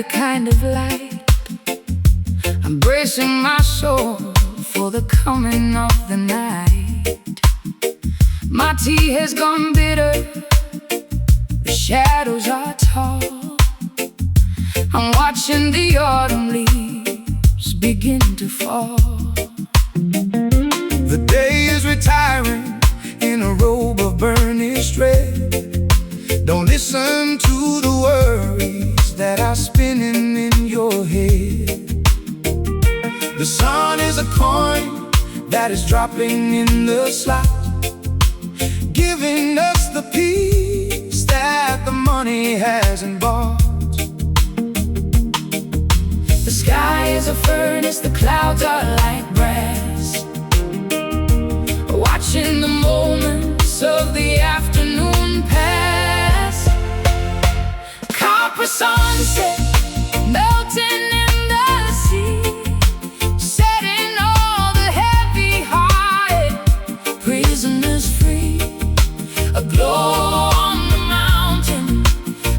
heavy kind of light. I'm bracing my soul for the coming of the night. My tea has gone bitter, the shadows are tall. I'm watching the autumn leaves begin to fall. The day is retiring in a robe of burnished red. Don't listen to the worries that are spinning in your head. The sun is a coin that is dropping in the slot, giving us the peace that the money hasn't bought. The sky is a furnace, the clouds are like brass, watching the moments of the afternoon pass. Copper sunset melting in the sea, setting all the heavy-hearted prisoners free. A glow on the mountain,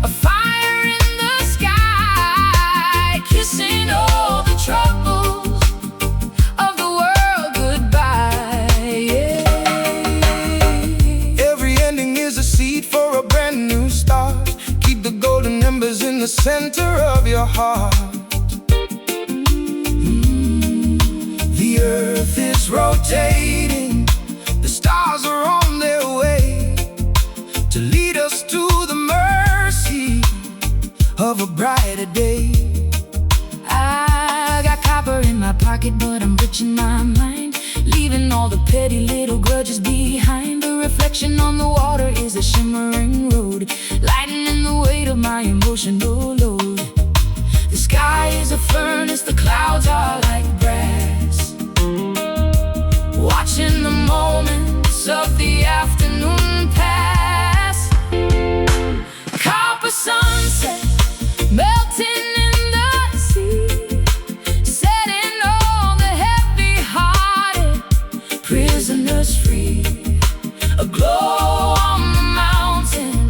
a fire in the sky, kissing all the troubles of the world goodbye. Yeah. Every ending is a seed for a brand new start. Keep the golden embers in the center of your heart. The earth is rotating, the stars are on their way to lead us to the mercy of a brighter day. I got copper in my pocket, but I'm rich in my mind, leaving all the petty little grudges behind. The reflection on the water is a shimmering road, lightening the weight of my emotional load. The sky is a furnace, the clouds are like brass, watching the moments of the afternoon pass. Copper sunset melting in the sea, setting all the heavy-hearted prisoners free. A glow on the mountain,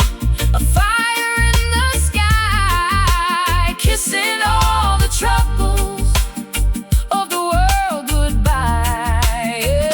a fire in the sky, kissing all the troubles of the world goodbye. Yeah.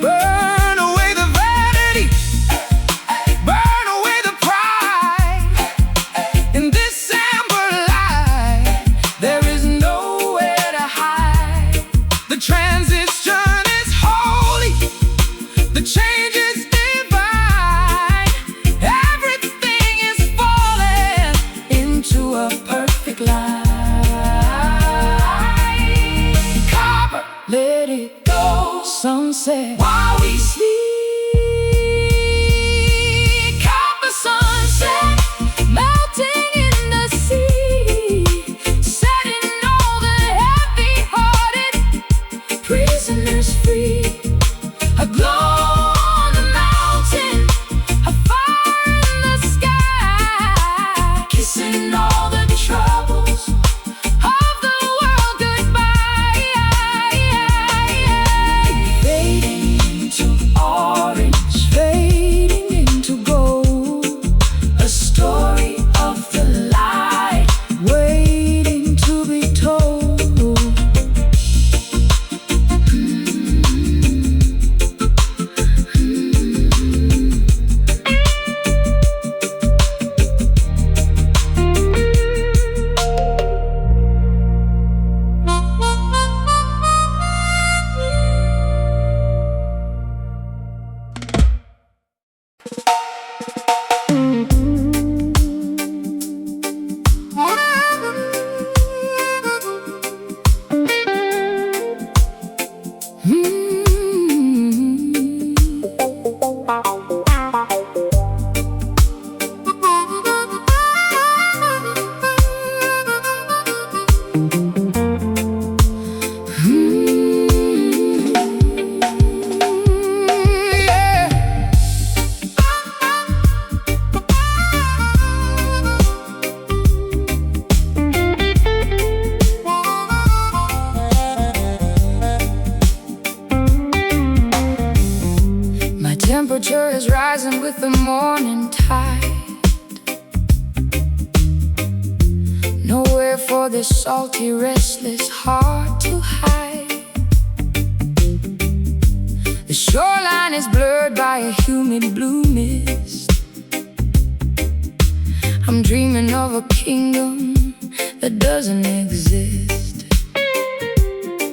Burn away the vanity, burn away the pride. In this amber light, there is nowhere to hide. The transition is holy, the change is divine. Everything is falling into a perfect line. Copper, let it go. Sunset while we sleep. Copper sunset melting in the sea, setting all the heavy-hearted prisoners free. A glow on the mountain, a fire in the sky, kissing all the troubles of the world goodbye. Fading this salty, restless, hard to hide. The shoreline is blurred by a humid blue mist. I'm dreaming of a kingdom that doesn't exist.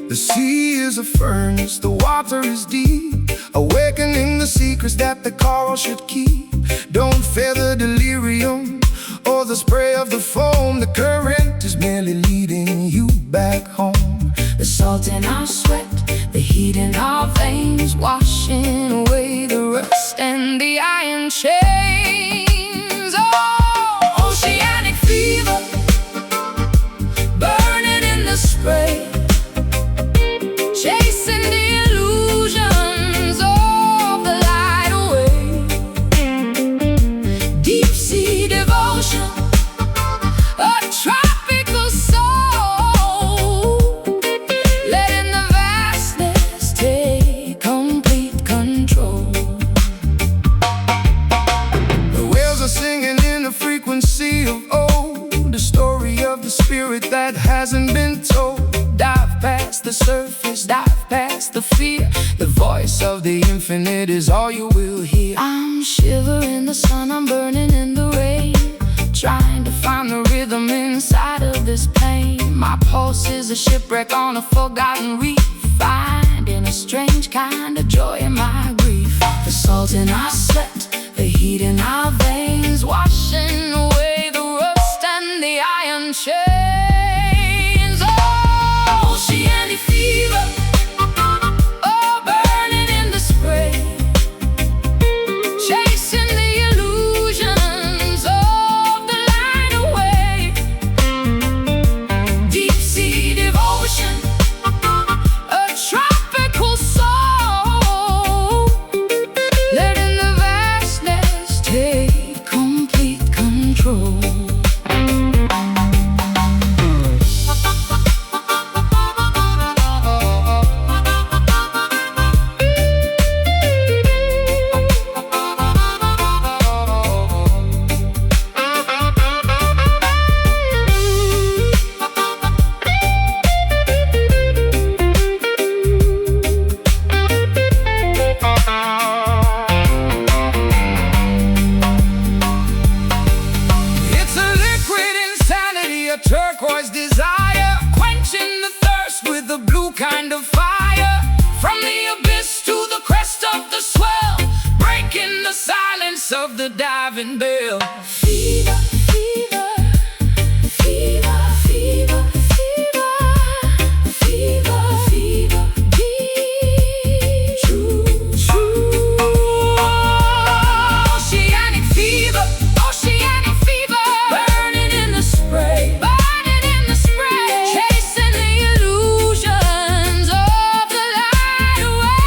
The sea is a furnace, the water is deep, awakening the secrets that the coral should keep. Don't fear the delirium or the spray of the foam. The current is merely leading you back home. The salt in our sweat, the heat in our veins, washing away the rust and the iron chains. Oh, oceanic fever, burning in the spray, chasing the illusions of the light away. Deep sea devotion, a tropical soul, letting the vastness take complete control. The whales are singing in a frequency of old, the story of the spirit that hasn't been told. Dive past the surface, dive past the fear. The voice of the infinite is all you will hear. I'm shivering in the sun, I'm burning in the rain, trying to find the rhythm inside of this pain. My pulse is a shipwreck on a forgotten reef, finding a strange kind of joy in my grief. The salt in our sweat, the heat in our veins, washing away the rust and the iron chains. Oh, oceanic fever, oh, burning in the spray, chasing the illusions of the light away. Deep sea devotion, a tropical soul, letting the vastness take complete control. It's a liquid insanity, a turquoise desire, quenching the thirst with a blue kind of fire. From the abyss to the crest of the swell, breaking the silence of the diving bell. Fever, fever, fever, fever, fever, fever, fever, deep, true, true. Oceanic fever, oceanic fever, burning in the spray, burning in the spray, chasing the illusions of the light away.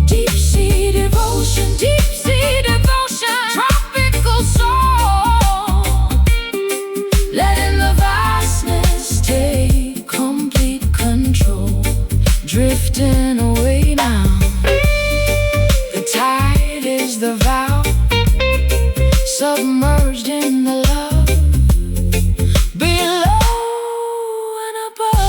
Deep sea devotion, tropical soul, letting the vastness take complete control. Drifting away now, the tide is the vow, submerged in the love, below and above.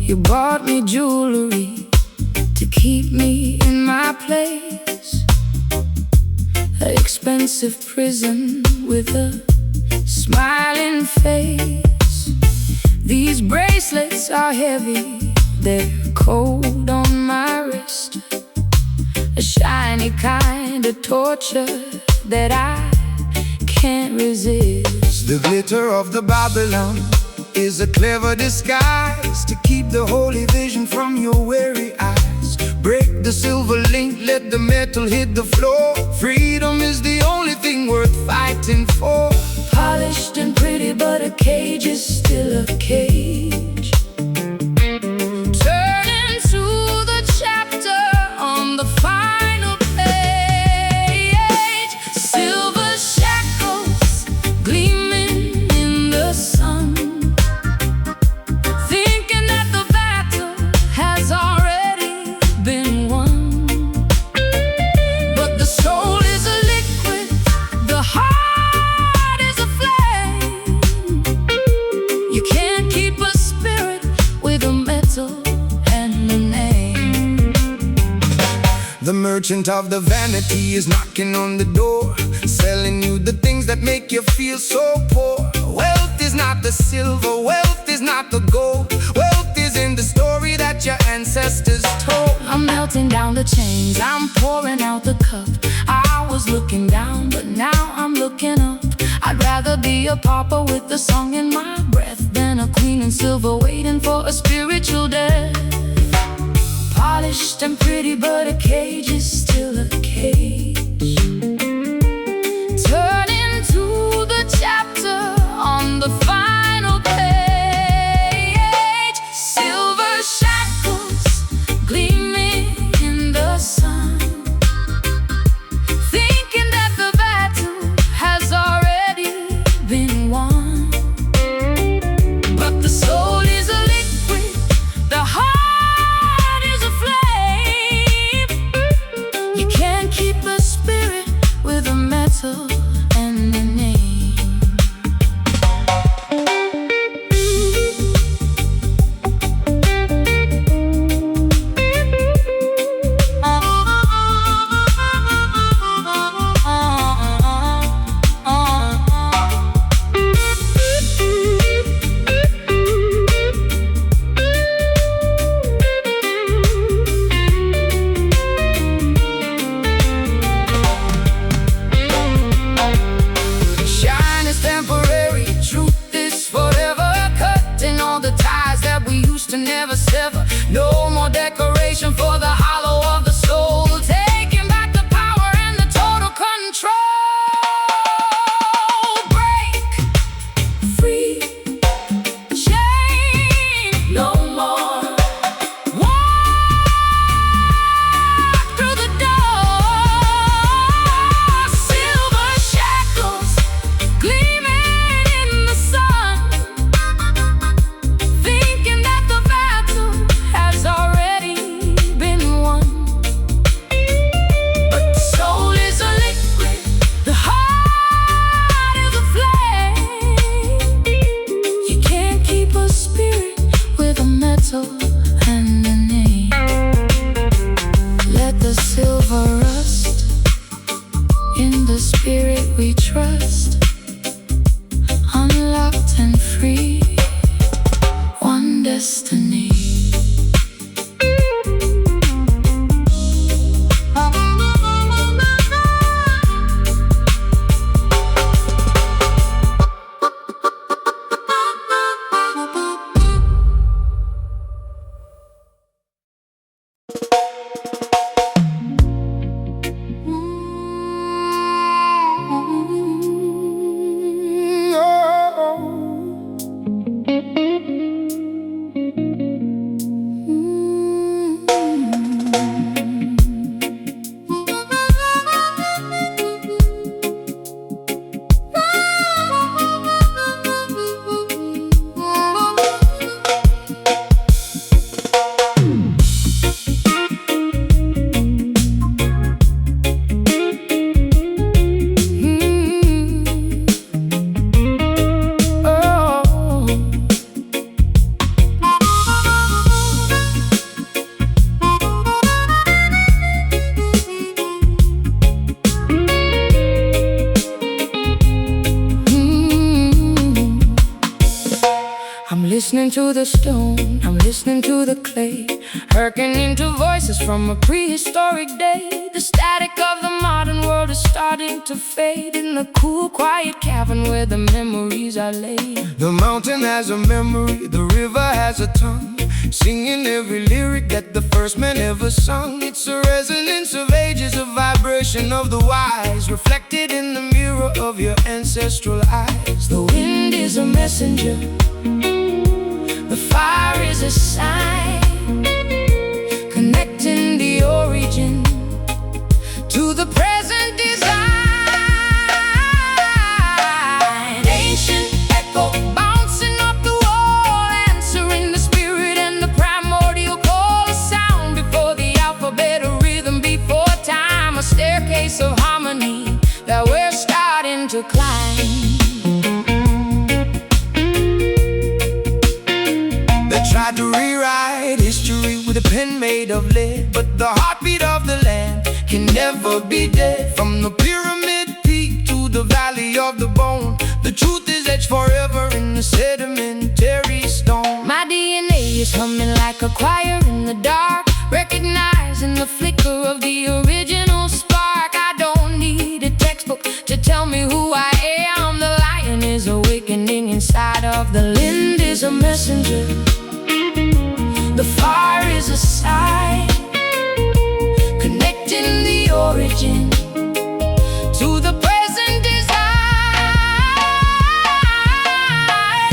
You bought me jewelry to keep me in my place, an expensive prison with a smiling face. These bracelets are heavy, they're cold on my wrist. A shiny kind of torture that I can't resist. The glitter of the Babylon is a clever disguise to keep the holy vision from your weary eyes. Break the silver link, let the metal hit the floor. Freedom is the only thing worth fighting for. Polished and pretty, but a cage is still a cage. Turn into the chapter on the final page. Silver shackles gleaming in the sun, thinking that the battle has already been won. But the soul is a liquid, the heart is a flame. You can't keep a spirit with a metal and a name. The merchant of the vanity is knocking on the door, selling you the things that make you feel so poor. Wealth is not the silver, wealth is not the gold. Wealth is in the story that your ancestors told. I'm melting down the chains, I'm pouring out the cup. I was looking down, but now I'm looking up. I'd rather be a pauper with a song in my breath than a queen in silver waiting for a spiritual death. Polished and pretty, but a cage is still a cage. Turn into the chapter on the final page. Silver shackles gleaming in the sun, thinking that the battle has already been won. But the soul is a liquid, the heart is a flame. You can't keep a spirit with a metal and a name. Shine is temporary, truth is forever. Cutting all the ties that we used to never sever. No more decoration for the hollow of the soul. Taking back the power and the total control. Break free, chain no more. Walk through the door. Silver shackles gleaming in the sun, thinking that the battle has already been won. But the soul is a liquid, the heart is a flame. You can't keep a spirit with a metal and a name. Let the silver rust in the spirit we trust. Unlocked and free, one destiny. listening to the stone, I'm listening to the clay, hearkening to voices from a prehistoric day. The static of the modern world is starting to fade in the cool, quiet cavern where the memories are laid. The mountain has a memory, the river has a tongue, singing every lyric that the first man ever sung. It's a resonance of ages, a vibration of the wise, reflected in the mirror of your ancestral eyes. The wind is a messenger, the fire is a sign, connecting the origin to the present design. Ancient echo bouncing off the wall, answering the spirit and the primordial call. A sound before the alphabet, a rhythm before time, a staircase of harmony that we're starting to climb. Tried to rewrite history with a pen made of lead, but the heartbeat of the land can never be dead. From the pyramid peak to the valley of the bone, the truth is etched forever in the sedimentary stone. My DNA is humming like a choir in the dark, recognizing the flicker of the original spark. I don't need a textbook to tell me who I am. The lion is awakening inside of the wind is a messenger, the fire is a sign, connecting the origin to the present design.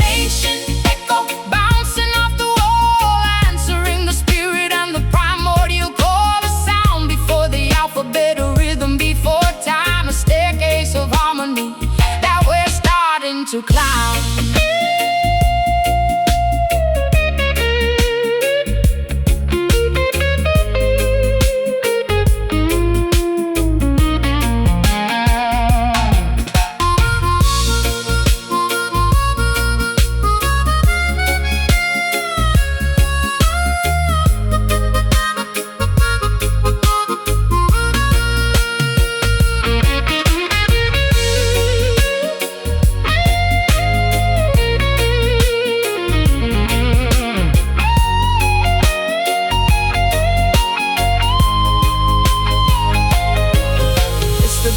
Ancient echo bouncing off the wall, answering the spirit and the primordial call. A sound before the alphabet, a rhythm before time, a staircase of harmony that we're starting to climb.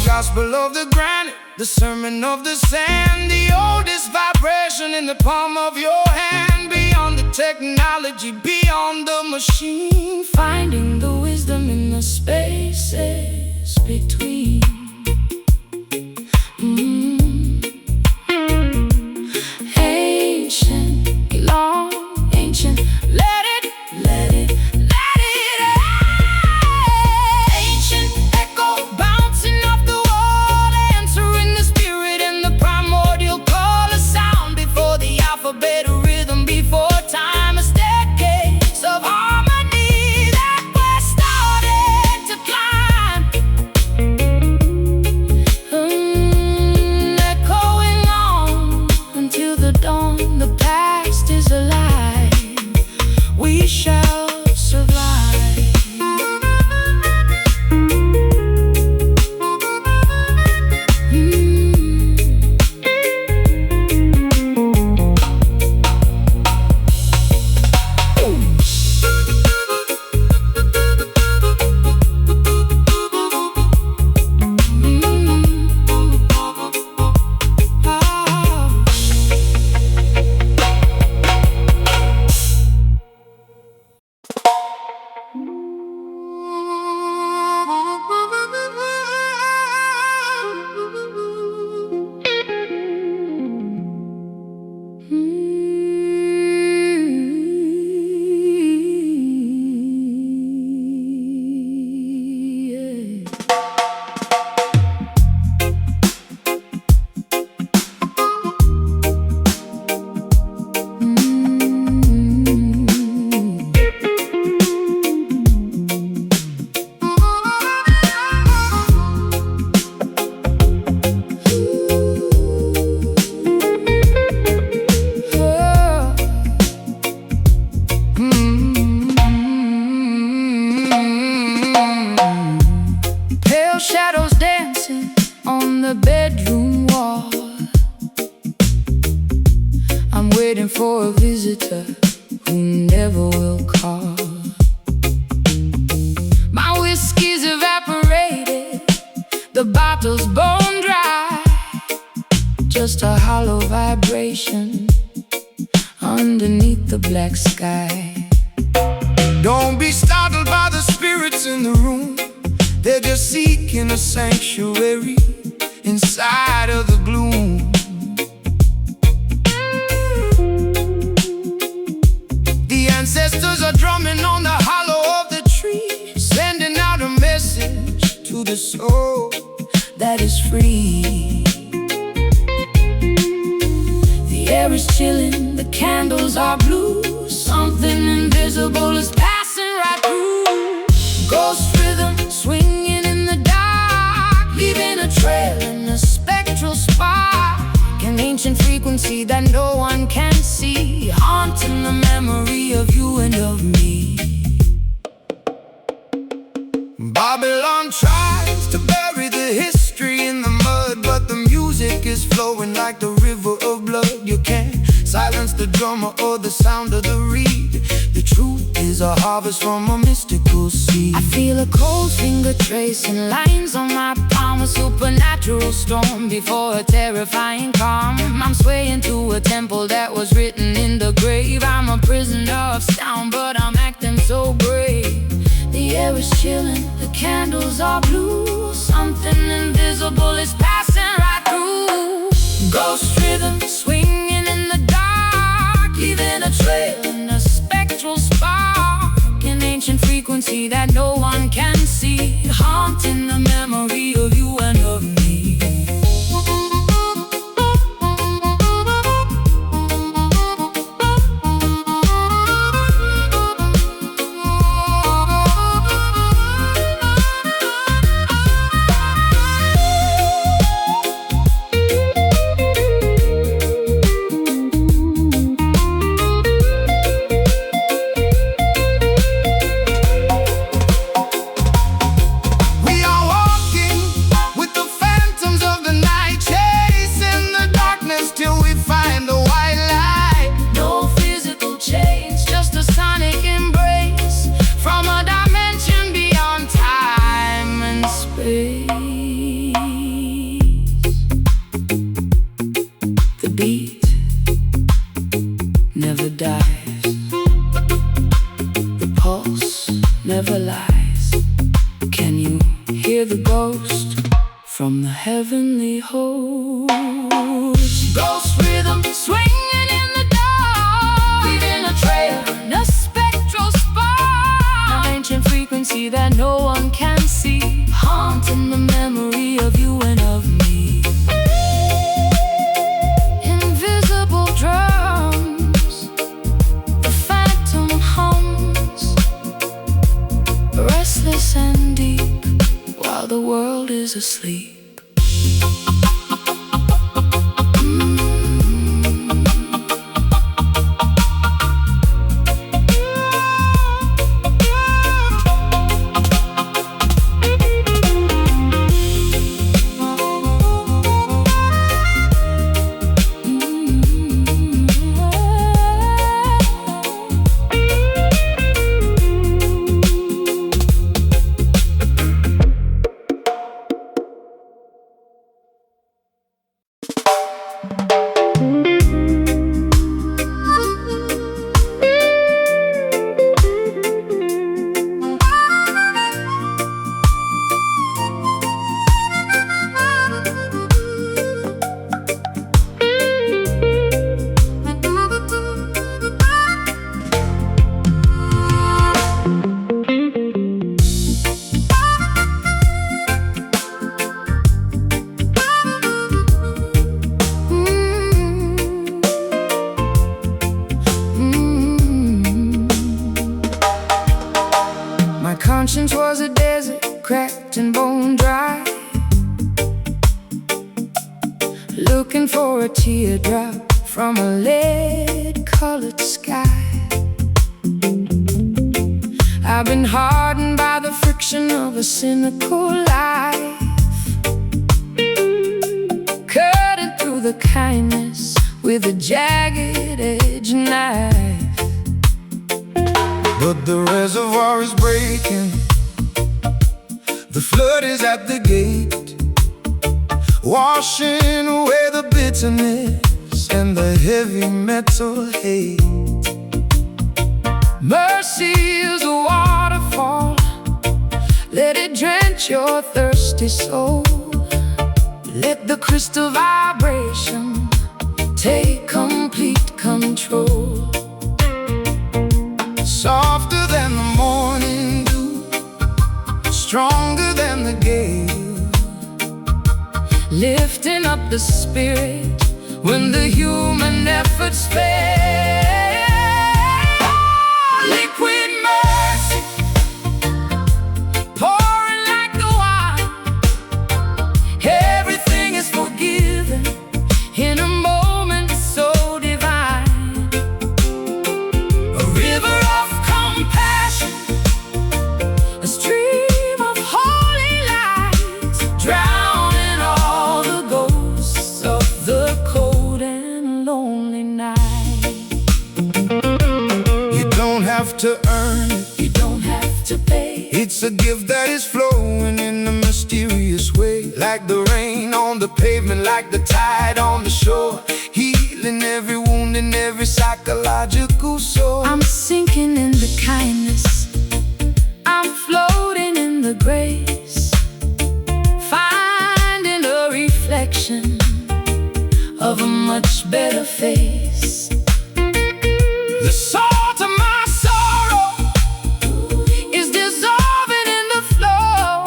Gospel of the granite, the sermon of the sand, the oldest vibration in the palm of your hand. Beyond the technology, beyond the machine, finding the wisdom in the spaces between. Ancient, long, ancient, let it ancient echo bouncing off the wall, answering the spirit and the primordial call. A sound before the alphabet, a rhythm before time, a staircase of harmony that we're starting to climb. visitor who never will call. My whiskey's evaporated, the bottle's bone dry, just a hollow vibration underneath the black sky. Don't be startled by the spirits in the room. They're just seeking a sanctuary inside of the gloom. The ancestors are drumming on the hollow of the tree, sending out a message to the soul That is free. The air is chilling, the candles are blue, something invisible is passing right through. Ghost rhythm swinging in the dark, leaving a trail in a spectral spark. An ancient frequency that no one can see, haunting the memory of you and of me. Babylon tries to bury the history in the mud, but the music is flowing like the river of blood. You can't silence the drummer or the sound of the reed. The truth is a harvest from a mystical seed. I feel a cold finger tracing lines on my palm, a supernatural storm before a terrifying calm. I'm swaying to a temple that was written in the grave. I'm a prisoner of sound, but I'm acting so brave. The air is chilling, the candles are blue, something invisible is passing right through. Ghost rhythm swinging in the dark, leaving a trail in a spectral spark. An ancient frequency that no one can see, haunting the memory of you and of me. The beat never dies, the pulse never lies. Can you hear the ghost from the heavenly host? Ghost rhythm swinging in the dark, leaving a trail in a spectral spark. An ancient frequency that no one can see, haunting the memory of you and of me. Invisible drums, the phantom hums, restless and deep, while the world is asleep. Conscience was a desert, cracked and bone dry, looking for a teardrop from a lead-colored sky. I've been hardened by the friction of a cynical life, cutting through the kindness with a jagged edge knife. but the reservoir is breaking. The flood is at the gate, washing away the bitterness and the heavy metal hate. Mercy is a waterfall, let it drench your thirsty soul. Let the crystal vibration take complete control. Softer than the morning dew, stronger than the gale, lifting up the spirit when the human efforts fail. Liquid mercy, pouring like the wine. Everything is forgiven in a moment so divine. A river of compassion, a stream of holy light, drowning all the ghosts of the cold and lonely night. you don't have to earn it, You don't have to pay. it's a gift that is flowing in a mysterious way. Like the rain on the pavement, like the tide on the shore, healing every wound and every psychological sore. I'm sinking in the kindness, I'm floating in the grace, finding a reflection of a much better face. The salt of my sorrow is dissolving in the flow,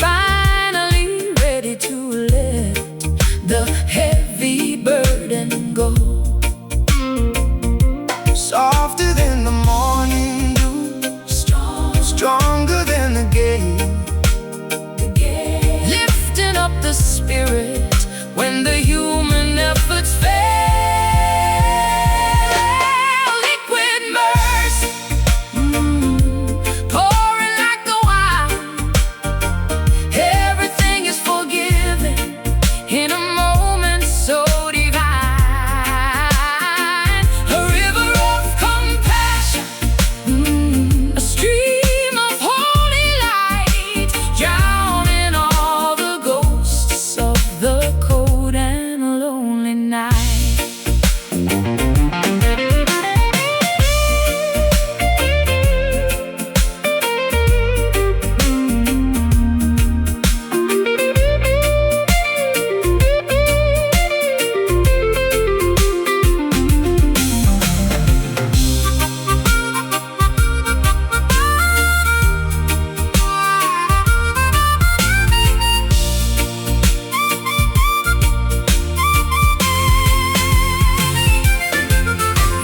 finally ready to let the heavy burden go. Softer than the morning dew, stronger than the gale, Lifting up the spirit when the human efforts fail. Liquid mercy, pouring like the wine. Everything is forgiven in a moment so divine. A river of compassion, a stream of holy light, drowning all the ghosts of the cold and lonely night.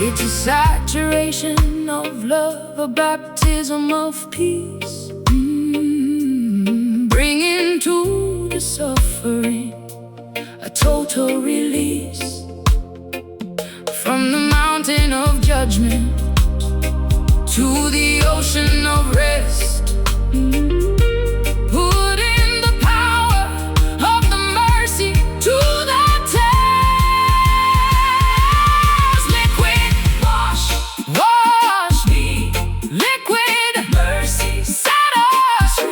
It's a saturation of love, a baptism of peace, bringing to the suffering a total release. From the mountain of judgment to the ocean of rest, putting the power of the mercy to the test. Liquid wash me. Liquid mercy set us free.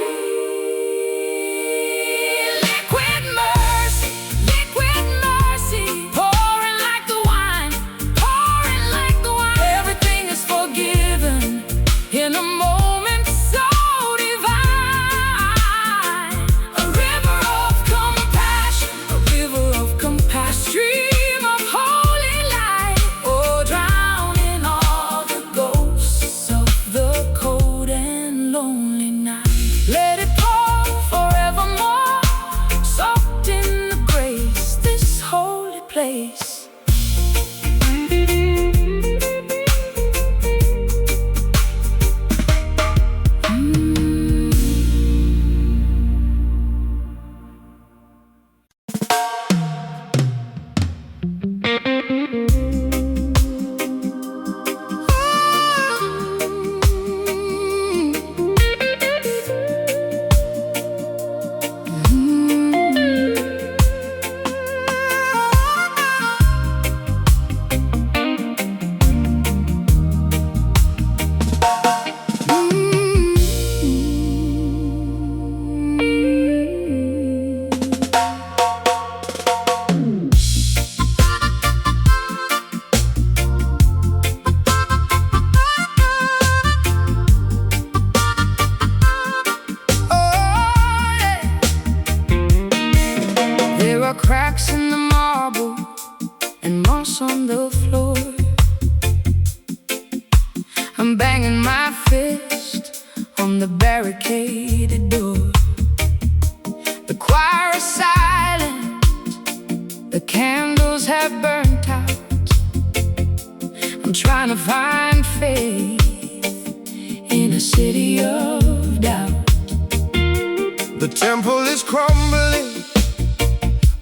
Liquid mercy, pouring like the wine, pouring like the wine. Everything is forgiven in a moment so divine. A river of compassion, stream of holy light, oh, drowning all the ghosts of the cold and lonely night. Let it pour forevermore, soaked in the grace, this holy place. are cracks in the marble and moss on the floor. I'm banging my fist on the barricaded door. The choir is silent, the candles have burnt out. I'm trying to find faith in a city of doubt. The temple is crumbling,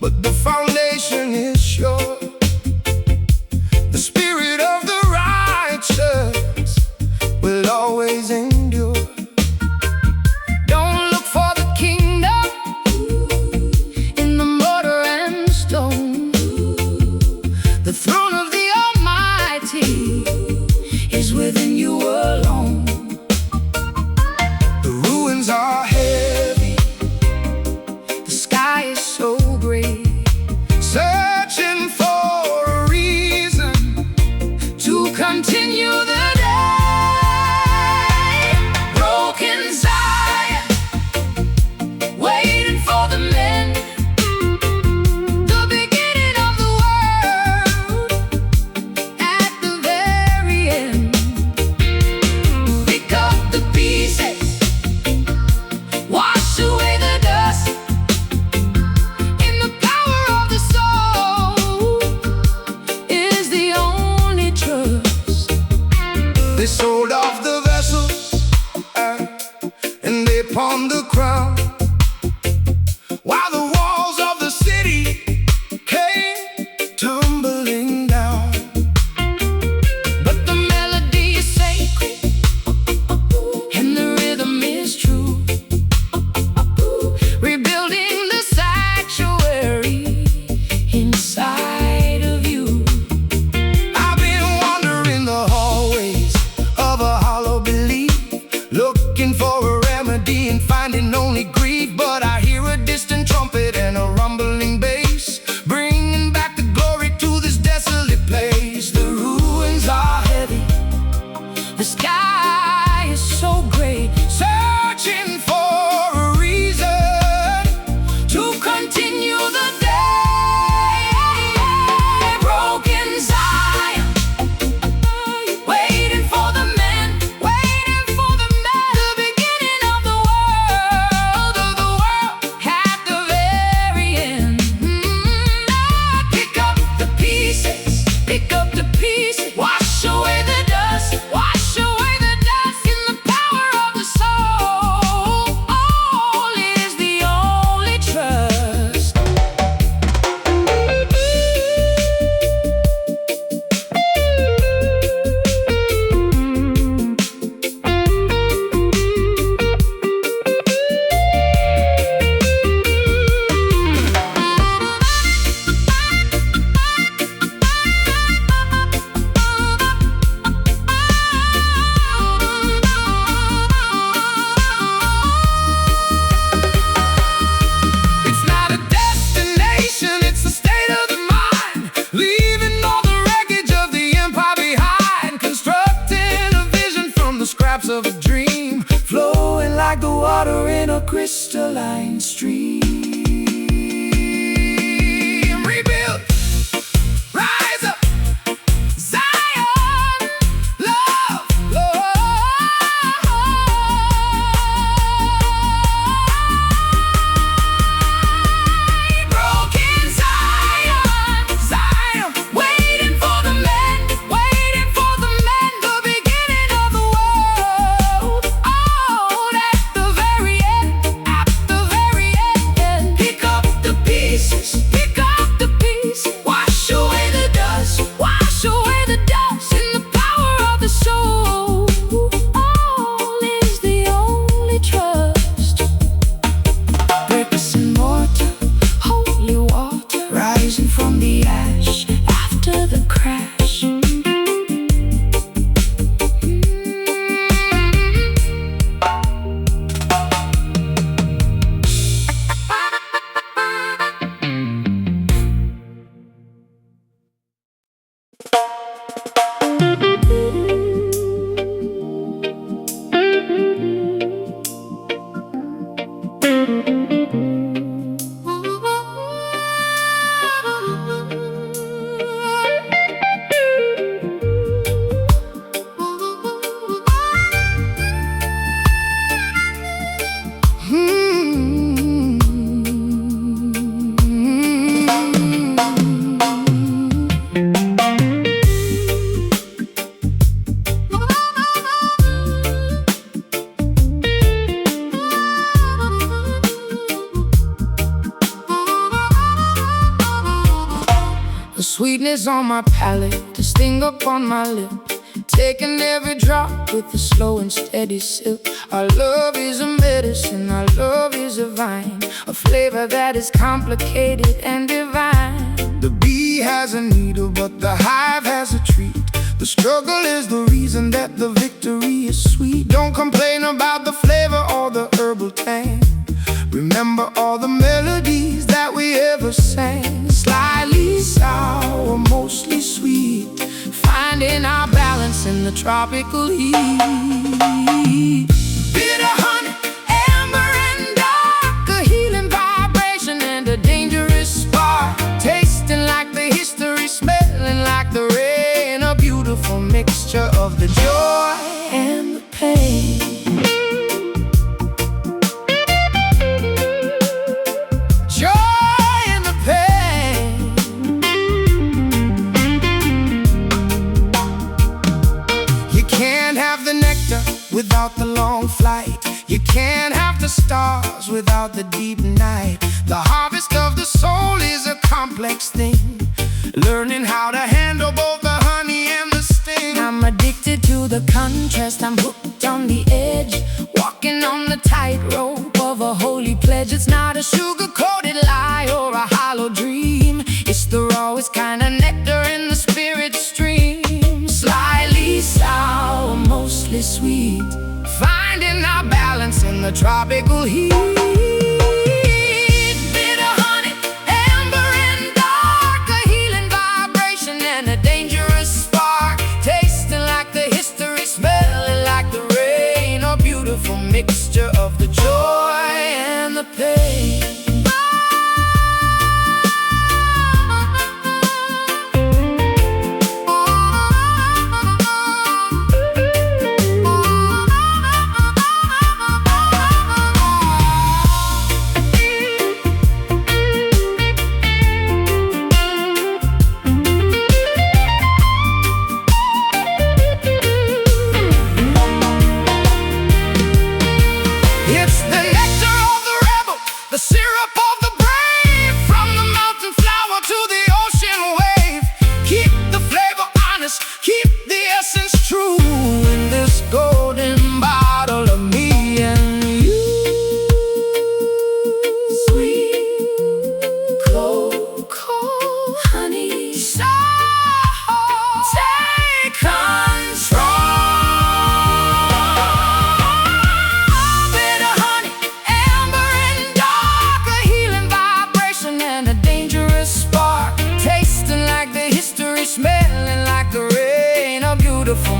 but the foundation is sure. The spirit of the righteous will always endure. Don't look for the kingdom in the mortar and stone. The throne of the Almighty is within you alone. The ruins are heavy, the sky is so gray, searching for a reason to continue the day. Broken Zion, waiting for the men. The beginning of the world, at the very end. Pick up the pieces, wash away the dust. In the power of the soul is the only trust. They sold off the vessels and they pawned the crown, while the walls of the city came tumbling down. But the melody is sacred and the rhythm is true. Rebuilding the sanctuary inside of you. I've been wandering the hallways of a hollow belief, looking for a remedy and finding only grief. But I hear a distant trumpet and a rumbling bass, bringing back the glory to this desolate place. The ruins are heavy, the sky is so gray, searching for a reason to continue the day. Broken Zion, waiting for the men, waiting for the men. The beginning of the world, at the very end. Pick up the pieces, pick up the pieces. Wash away the dust, wash away the dust. In the power of the soul, all is the only trust. It's not a destination, it's a state of the mind, leaving all the wreckage of the empire behind, constructing a vision from the scraps of a dream, flowing like the water in a crystalline stream. Rebuild, rise up, Zion, love, Broken Zion, Zion, waiting for the men, waiting for the men. The beginning of the world, all at the very end, at the very end. Pick up the pieces, pick up the pieces. Wash away the dust, wash away the dust. In the power of the soul, all is the only trust. Bricks and mortar, holy water, rising from the ash after the crash. Sweetness on my palate, the sting upon my lip, taking every drop with a slow and steady sip. Our love is a medicine, our love is a vine, a flavor that is complicated and divine. The bee has a needle, but the hive has a treat. The struggle is the reason that the victory is sweet. Don't complain about the flavor or the herbal tang. Remember all the melodies that we ever sang. Slightly sour, mostly sweet, finding our balance in the tropical heat. Bitter honey, amber and dark, a healing vibration and a dangerous spark. Tasting like the history, smelling like the rain, a beautiful mixture of the joy and the pain. Without the long flight, you can't have the stars without the deep night. The harvest of the soul is a complex thing, learning how to handle both the honey and the sting. I'm addicted to the contrast, I'm hooked on the edge, walking on the tightrope of a holy pledge. It's not a sugar-coated lie or a hollow dream, it's the rawest kind of nectar in the spirit stream. Slightly sour, mostly sweet, finding our balance in the tropical heat. Bitter honey, amber and dark, a healing vibration and a dangerous spark. Tasting like the history, smelling like the rain, a beautiful mixture of the joy and the pain.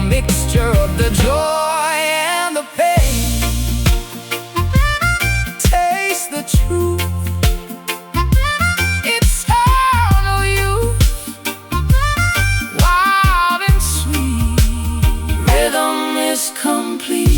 Mixture of the joy and the pain. Taste the truth, eternal youth, wild and sweet, rhythm is complete.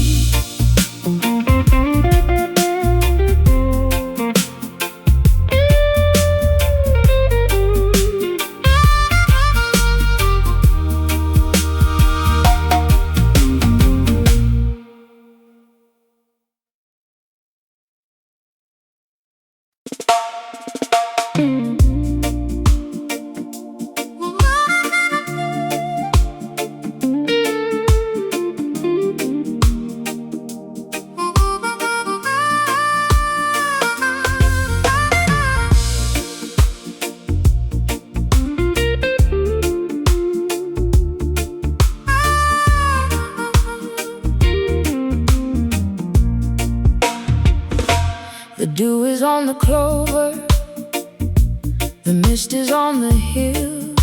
The dew is on the clover, the mist is on the hill.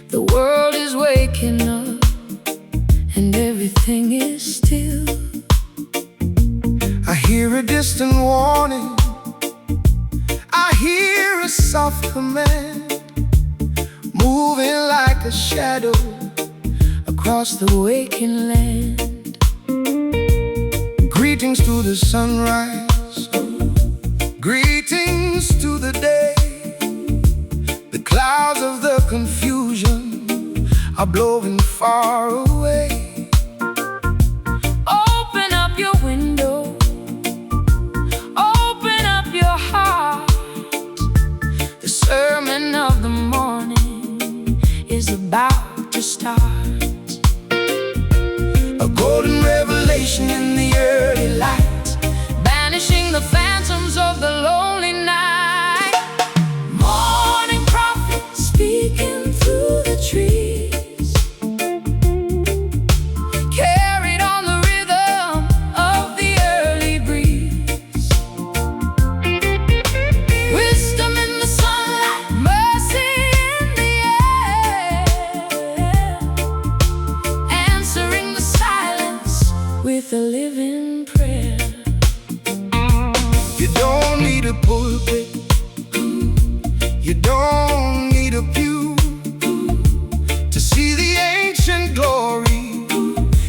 The world is waking up and everything is still. I hear a distant warning, I hear a soft command, moving like a shadow across the waking land. Greetings to the sunrise, greetings to the day. The clouds of the confusion are blowing far away. Open up your window, open up your heart. The sermon of the morning is about to start. A golden revelation in the early light, Banishing the phantoms of the lonely night. Morning prophet speaking through the trees, carried on the rhythm of the early breeze. Wisdom in the sunlight, mercy in the air, answering the silence with a living prayer. you don't need a pulpit, you don't need a pew to see the ancient glory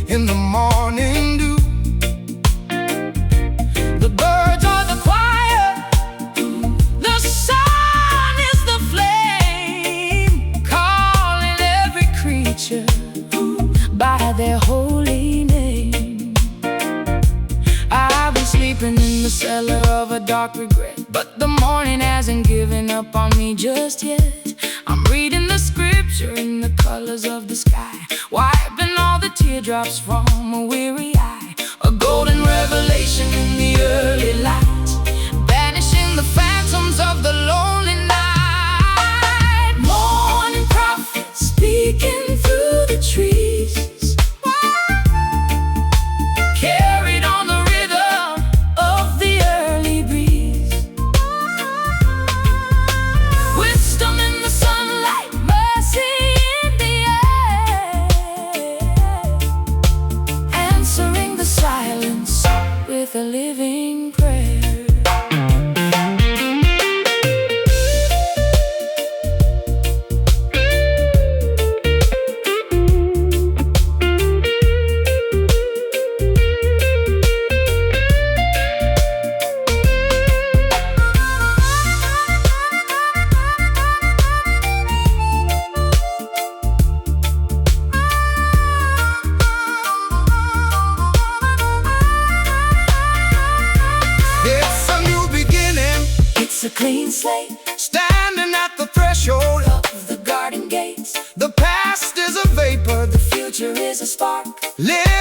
in the morning dew. The birds are the choir, the sun is the flame, calling every creature by their holy name. I've been sleeping in the cellar of a dark regret, but the morning hasn't given up on me just yet. I'm reading the scripture in the colors of the sky, wiping all the teardrops from a weary eye. A golden revelation in the early light, banishing the phantoms of the lonely night. Morning prophet speaking through the trees, carried on the rhythm of the early breeze. Wisdom in the sunlight, mercy in the air, answering the silence with a living prayer. It's a new beginning, It's a clean slate standing at the threshold. of the garden gates. The past is a vapor, the Future is a spark. live